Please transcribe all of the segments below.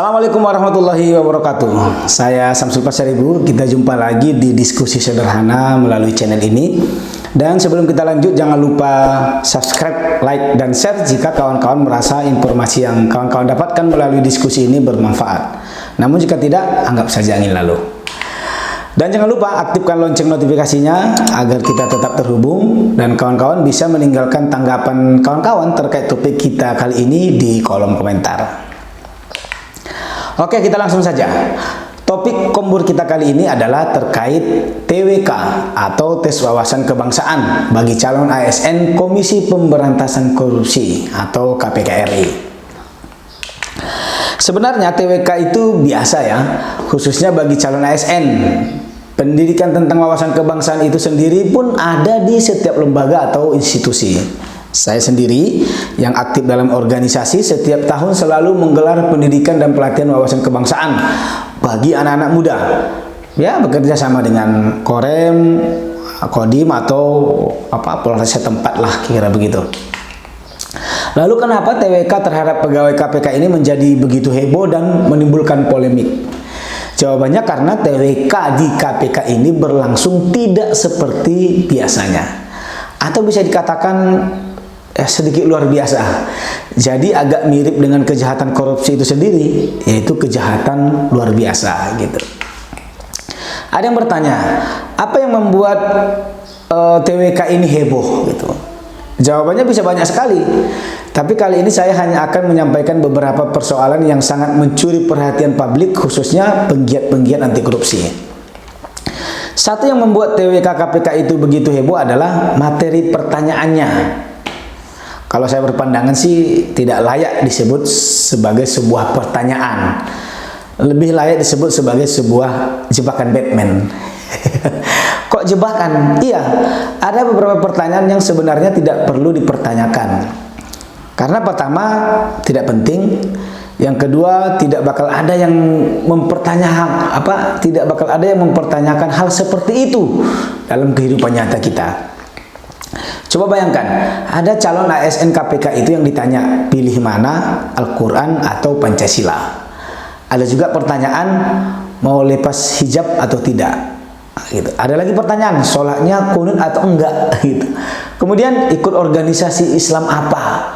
Assalamualaikum warahmatullahi wabarakatuh. Saya Samsul Pasaribu. Kita jumpa lagi di diskusi sederhana melalui channel ini. Dan sebelum kita lanjut, jangan lupa subscribe, like, dan share jika kawan-kawan merasa informasi yang kawan-kawan dapatkan melalui diskusi ini bermanfaat. Namun jika tidak, anggap saja angin lalu. Dan jangan lupa aktifkan lonceng notifikasinya agar kita tetap terhubung dan kawan-kawan bisa meninggalkan tanggapan kawan-kawan terkait topik kita kali ini di kolom komentar. Oke, kita langsung saja. Topik kombur kita kali ini adalah terkait TWK atau tes wawasan kebangsaan bagi calon ASN Komisi Pemberantasan Korupsi atau KPK RI. Sebenarnya TWK itu biasa ya, khususnya bagi calon ASN. Pendidikan tentang wawasan kebangsaan itu sendiri pun ada di setiap lembaga atau institusi. Saya sendiri yang aktif dalam organisasi setiap tahun selalu menggelar pendidikan dan pelatihan wawasan kebangsaan bagi anak-anak muda. Ya, bekerja sama dengan Korem, Kodim atau Polres setempat lah, kira begitu. Lalu kenapa TWK terhadap pegawai KPK ini menjadi begitu heboh dan menimbulkan polemik? Jawabannya karena TWK di KPK ini berlangsung tidak seperti biasanya, atau bisa dikatakan sedikit luar biasa. Jadi agak mirip dengan kejahatan korupsi itu sendiri, yaitu kejahatan luar biasa gitu. Ada yang bertanya, apa yang membuat TWK ini heboh gitu? Jawabannya bisa banyak sekali. Tapi kali ini saya hanya akan menyampaikan beberapa persoalan yang sangat mencuri perhatian publik, khususnya penggiat-penggiat anti korupsi. Satu yang membuat TWK KPK itu begitu heboh adalah materi pertanyaannya. Kalau saya berpandangan sih tidak layak disebut sebagai sebuah pertanyaan. Lebih layak disebut sebagai sebuah jebakan Batman. Kok jebakan? Iya, ada beberapa pertanyaan yang sebenarnya tidak perlu dipertanyakan. Karena pertama, tidak penting. Yang kedua, tidak bakal ada yang mempertanyakan hal seperti itu dalam kehidupan nyata kita. Coba bayangkan, ada calon ASN KPK itu yang ditanya, pilih mana, Al-Quran atau Pancasila. Ada juga pertanyaan, mau lepas hijab atau tidak. Gitu. Ada lagi pertanyaan, sholatnya kunut atau enggak. Gitu. Kemudian ikut organisasi Islam apa?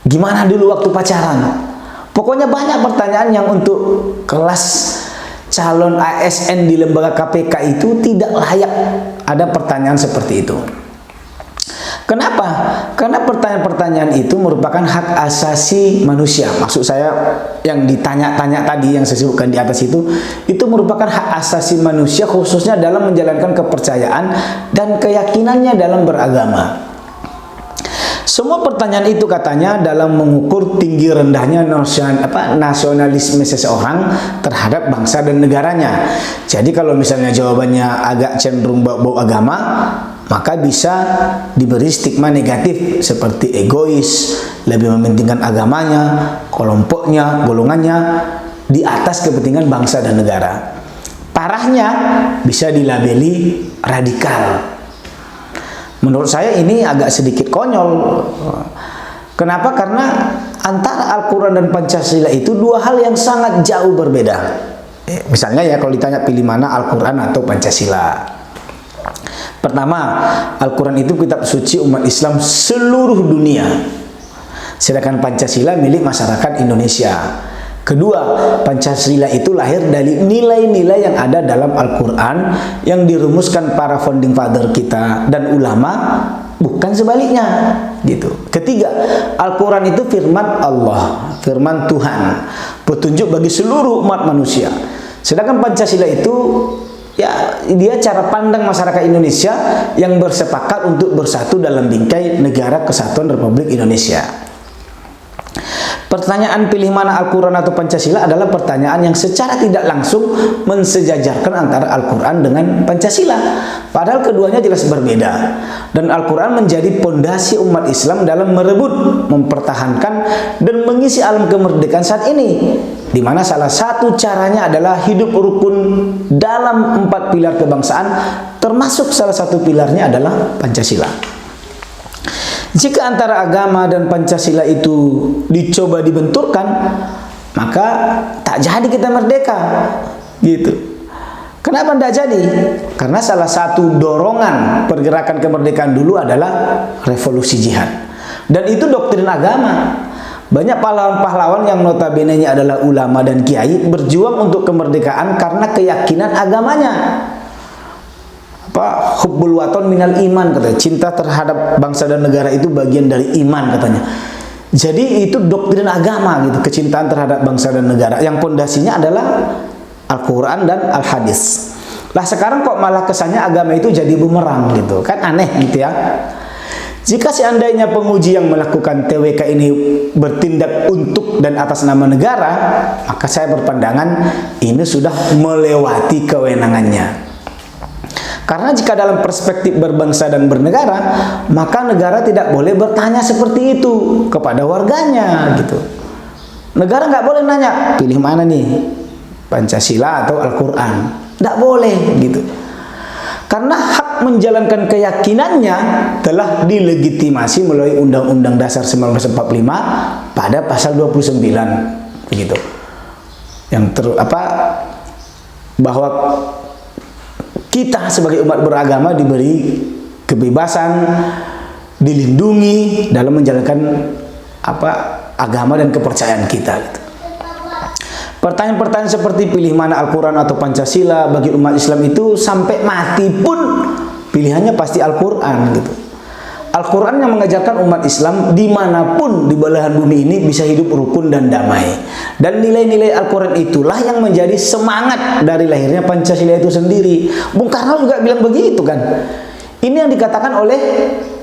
Gimana dulu waktu pacaran? Pokoknya banyak pertanyaan yang untuk kelas calon ASN di lembaga KPK itu tidak layak ada pertanyaan seperti itu. Kenapa? Karena pertanyaan-pertanyaan itu merupakan hak asasi manusia. Maksud saya yang ditanya-tanya tadi yang saya sebutkan di atas itu merupakan hak asasi manusia, khususnya dalam menjalankan kepercayaan dan keyakinannya dalam beragama. Semua pertanyaan itu katanya dalam mengukur tinggi rendahnya nasionalisme seseorang terhadap bangsa dan negaranya. Jadi kalau misalnya jawabannya agak cenderung bau agama, maka bisa diberi stigma negatif seperti egois, lebih mementingkan agamanya, kelompoknya, golongannya di atas kepentingan bangsa dan negara. Parahnya bisa dilabeli radikal. Menurut saya ini agak sedikit konyol. Kenapa? Karena antara Al-Quran dan Pancasila itu dua hal yang sangat jauh berbeda. Misalnya ya, kalau ditanya pilih mana, Al-Quran atau Pancasila. Pertama, Al-Quran itu kitab suci umat Islam seluruh dunia. Sedangkan Pancasila milik masyarakat Indonesia. Kedua, Pancasila itu lahir dari nilai-nilai yang ada dalam Al-Quran yang dirumuskan para founding father kita dan ulama, bukan sebaliknya gitu. Ketiga, Al-Quran itu firman Allah, firman Tuhan, petunjuk bagi seluruh umat manusia. Sedangkan Pancasila itu ya, dia cara pandang masyarakat Indonesia yang bersepakat untuk bersatu dalam bingkai Negara Kesatuan Republik Indonesia. Pertanyaan pilih mana Al-Quran atau Pancasila adalah pertanyaan yang secara tidak langsung mensejajarkan antara Al-Quran dengan Pancasila. Padahal keduanya jelas berbeda. Dan Al-Quran menjadi pondasi umat Islam dalam merebut, mempertahankan, dan mengisi alam kemerdekaan saat ini. Di mana salah satu caranya adalah hidup rukun dalam 4 pilar kebangsaan, termasuk salah satu pilarnya adalah Pancasila. Jika antara agama dan Pancasila itu dicoba dibenturkan, maka tak jadi kita merdeka, gitu. Kenapa tidak jadi? Karena salah satu dorongan pergerakan kemerdekaan dulu adalah revolusi jihad. Dan itu doktrin agama. Banyak pahlawan-pahlawan yang notabene-nya adalah ulama dan kiai berjuang untuk kemerdekaan karena keyakinan agamanya. Hubbul waton minal iman, katanya. Cinta terhadap bangsa dan negara itu bagian dari iman, katanya. Jadi itu doktrin agama, gitu, kecintaan terhadap bangsa dan negara yang pondasinya adalah Al-Quran dan Al-Hadis. Lah sekarang kok malah kesannya agama itu jadi bumerang, gitu kan, aneh gitu ya. Jika seandainya penguji yang melakukan TWK ini bertindak untuk dan atas nama negara, maka saya berpandangan ini sudah melewati kewenangannya. Karena jika dalam perspektif berbangsa dan bernegara, maka negara tidak boleh bertanya seperti itu kepada warganya, gitu. Negara nggak boleh nanya, pilih mana nih, Pancasila atau Al-Quran. Tidak boleh, gitu. Karena hak menjalankan keyakinannya telah dilegitimasi melalui Undang-Undang Dasar 1945 pada pasal 29, begitu. Bahwa kita sebagai umat beragama diberi kebebasan, dilindungi dalam menjalankan agama dan kepercayaan kita, gitu. Pertanyaan-pertanyaan seperti pilih mana Al-Quran atau Pancasila bagi umat Islam itu sampai mati pun pilihannya pasti Al-Quran, gitu. Al-Quran yang mengajarkan umat Islam dimanapun di belahan bumi ini bisa hidup rukun dan damai. Dan nilai-nilai Al-Quran itulah yang menjadi semangat dari lahirnya Pancasila itu sendiri. Bung Karno juga bilang begitu kan. Ini yang dikatakan oleh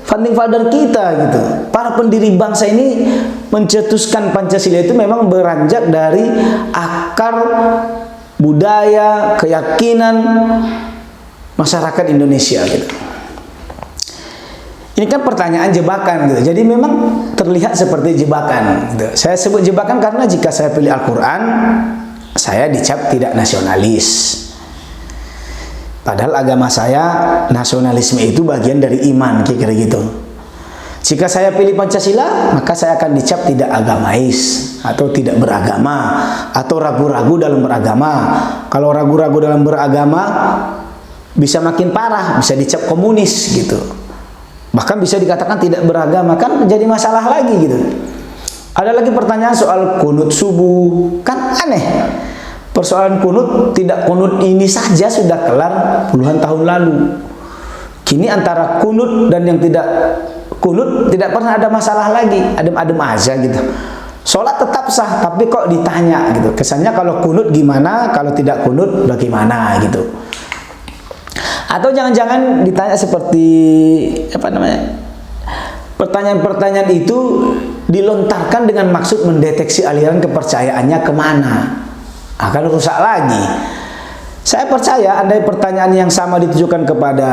founding father kita, gitu. Para pendiri bangsa ini mencetuskan Pancasila itu memang beranjak dari akar budaya, keyakinan masyarakat Indonesia, gitu. Ini kan pertanyaan jebakan, gitu. Jadi memang terlihat seperti jebakan, gitu. Saya sebut jebakan karena jika saya pilih Al-Quran, saya dicap tidak nasionalis. Padahal agama saya, nasionalisme itu bagian dari iman, kira-kira gitu. Jika saya pilih Pancasila, maka saya akan dicap tidak agamais, atau tidak beragama, atau ragu-ragu dalam beragama. Kalau ragu-ragu dalam beragama, bisa makin parah, bisa dicap komunis, gitu. Bahkan bisa dikatakan tidak beragama, kan jadi masalah lagi, gitu. Ada lagi pertanyaan soal kunut subuh, kan aneh. Persoalan kunut, tidak kunut ini saja sudah kelar puluhan tahun lalu. Kini antara kunut dan yang tidak kunut tidak pernah ada masalah lagi, adem-adem aja, gitu. Sholat tetap sah, tapi kok ditanya, gitu. Kesannya kalau kunut gimana, kalau tidak kunut bagaimana, gitu. Atau jangan-jangan ditanya seperti pertanyaan-pertanyaan itu dilontarkan dengan maksud mendeteksi aliran kepercayaannya kemana. Akan rusak lagi. Saya percaya andai pertanyaan yang sama ditujukan kepada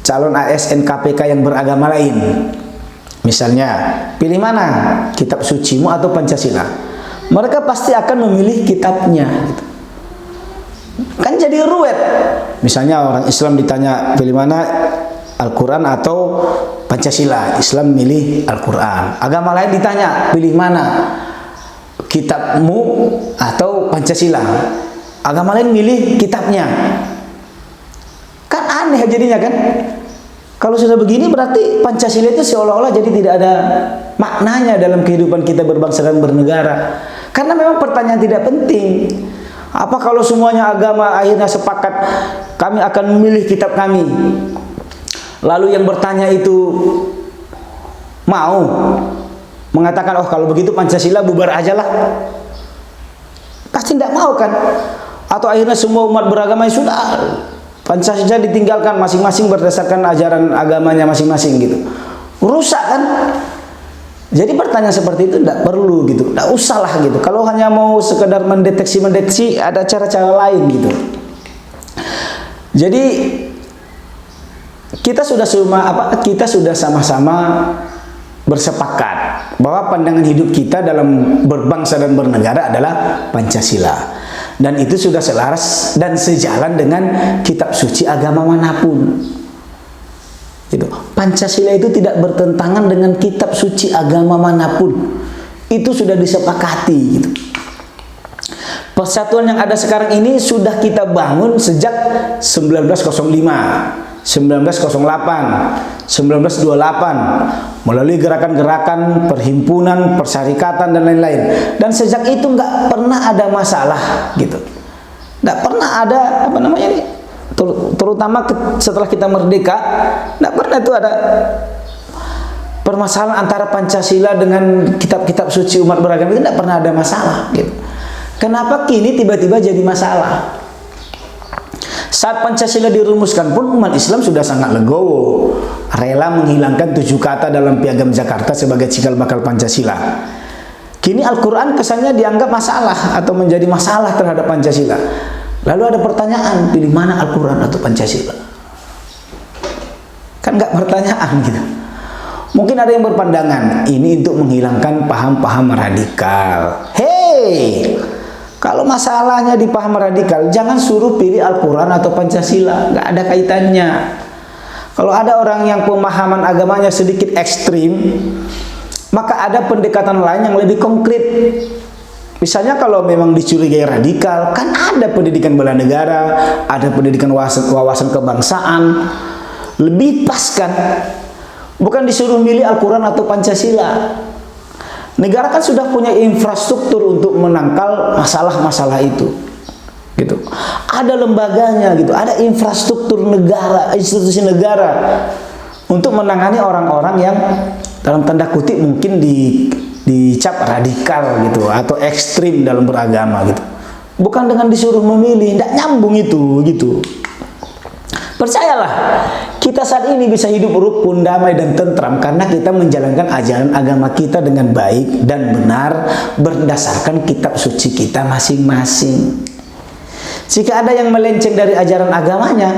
calon ASN KPK yang beragama lain, misalnya pilih mana, kitab sucimu atau Pancasila, mereka pasti akan memilih kitabnya, gitu. Kan jadi ruwet. Misalnya orang Islam ditanya pilih mana, Al-Quran atau Pancasila, Islam milih Al-Quran. Agama lain ditanya pilih mana, kitabmu atau Pancasila, agama lain milih kitabnya. Kan aneh jadinya, kan. Kalau sudah begini berarti Pancasila itu seolah-olah jadi tidak ada maknanya dalam kehidupan kita berbangsa dan bernegara. Karena memang pertanyaan tidak penting. Apa kalau semuanya agama akhirnya sepakat kami akan memilih kitab kami, lalu yang bertanya itu mau mengatakan, oh kalau begitu Pancasila bubar aja lah, pasti tidak mau, kan. Atau akhirnya semua umat beragama sudah Pancasila ditinggalkan, masing-masing berdasarkan ajaran agamanya masing-masing, gitu. Rusak, kan. Jadi pertanyaan seperti itu tidak perlu, gitu. Tidak usah lah, gitu. Kalau hanya mau sekedar mendeteksi, ada cara-cara lain, gitu. Jadi kita sudah sama-sama bersepakat bahwa pandangan hidup kita dalam berbangsa dan bernegara adalah Pancasila, dan itu sudah selaras dan sejalan dengan kitab suci agama manapun, gitu. Pancasila itu tidak bertentangan dengan kitab suci agama manapun. itu sudah disepakati gitu. Persatuan yang ada sekarang ini sudah kita bangun sejak 1905, 1908, 1928 melalui gerakan-gerakan perhimpunan, persyarikatan dan lain-lain. Dan sejak itu nggak pernah ada masalah gitu. Nggak pernah ada apa namanya ini, terutama setelah kita merdeka, nggak pernah itu ada permasalahan antara Pancasila dengan kitab-kitab suci umat beragama, itu nggak pernah ada masalah gitu. Kenapa kini tiba-tiba jadi masalah? Saat Pancasila dirumuskan pun umat Islam sudah sangat legowo, rela menghilangkan 7 kata dalam Piagam Jakarta sebagai cikal bakal Pancasila. Kini Al-Quran kesannya dianggap masalah atau menjadi masalah terhadap Pancasila. Lalu ada pertanyaan, pilih mana Al-Quran atau Pancasila? Kan nggak pertanyaan gitu. Mungkin ada yang berpandangan ini untuk menghilangkan paham-paham radikal. Hei, kalau masalahnya di paham radikal, jangan suruh pilih Al-Quran atau Pancasila, nggak ada kaitannya. Kalau ada orang yang pemahaman agamanya sedikit ekstrim, maka ada pendekatan lain yang lebih konkret. Misalnya kalau memang dicurigai radikal, kan ada pendidikan bela negara, ada pendidikan wawasan kebangsaan, lebih pas kan? Bukan disuruh milih Al-Quran atau Pancasila. Negara kan sudah punya infrastruktur untuk menangkal masalah-masalah itu, gitu. Ada lembaganya, gitu. Ada infrastruktur negara, institusi negara untuk menangani orang-orang yang dalam tanda kutip mungkin dicap radikal, gitu, atau ekstrim dalam beragama, gitu. Bukan dengan disuruh memilih, tidak nyambung itu, gitu. Percayalah, kita saat ini bisa hidup rukun, damai dan tentram karena kita menjalankan ajaran agama kita dengan baik dan benar berdasarkan kitab suci kita masing-masing. Jika ada yang melenceng dari ajaran agamanya,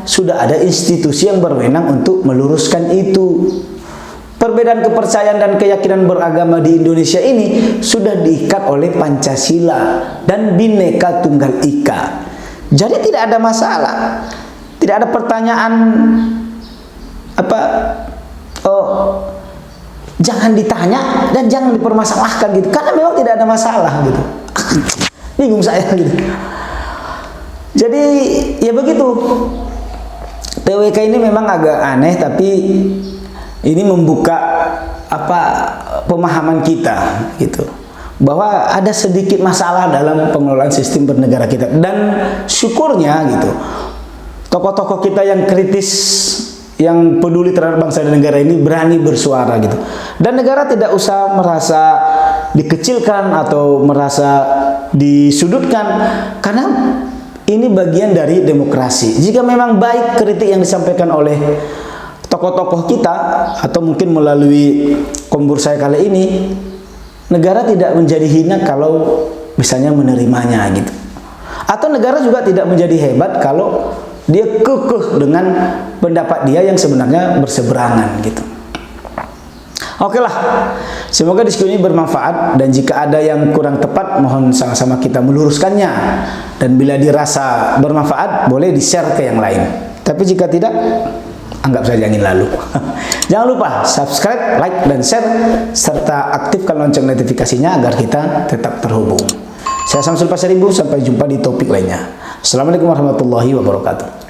sudah ada institusi yang berwenang untuk meluruskan itu. Perbedaan kepercayaan dan keyakinan beragama di Indonesia ini sudah diikat oleh Pancasila dan Bhinneka Tunggal Ika. Jadi tidak ada masalah. Tidak ada pertanyaan jangan ditanya dan jangan dipermasalahkan gitu, karena memang tidak ada masalah gitu. Bingung saya gitu. Jadi ya begitu. TWK ini memang agak aneh, tapi ini membuka pemahaman kita gitu, bahwa ada sedikit masalah dalam pengelolaan sistem bernegara kita. Dan syukurnya gitu, tokoh-tokoh kita yang kritis, yang peduli terhadap bangsa dan negara ini berani bersuara gitu. Dan negara tidak usah merasa dikecilkan atau merasa disudutkan, karena ini bagian dari demokrasi. Jika memang baik kritik yang disampaikan oleh tokoh-tokoh kita, atau mungkin melalui kombur saya kali ini, negara tidak menjadi hina kalau misalnya menerimanya gitu. Atau negara juga tidak menjadi hebat kalau dia kekeh dengan pendapat dia yang sebenarnya berseberangan gitu. Oke lah, semoga diskusi ini bermanfaat, dan jika ada yang kurang tepat mohon sama-sama kita meluruskannya, dan bila dirasa bermanfaat boleh di-share ke yang lain. Tapi jika tidak, anggap saja angin lalu. Jangan lupa subscribe, like, dan share, serta aktifkan lonceng notifikasinya agar kita tetap terhubung. Saya Samsul Pasaribu, sampai jumpa di topik lainnya. Assalamualaikum warahmatullahi wabarakatuh.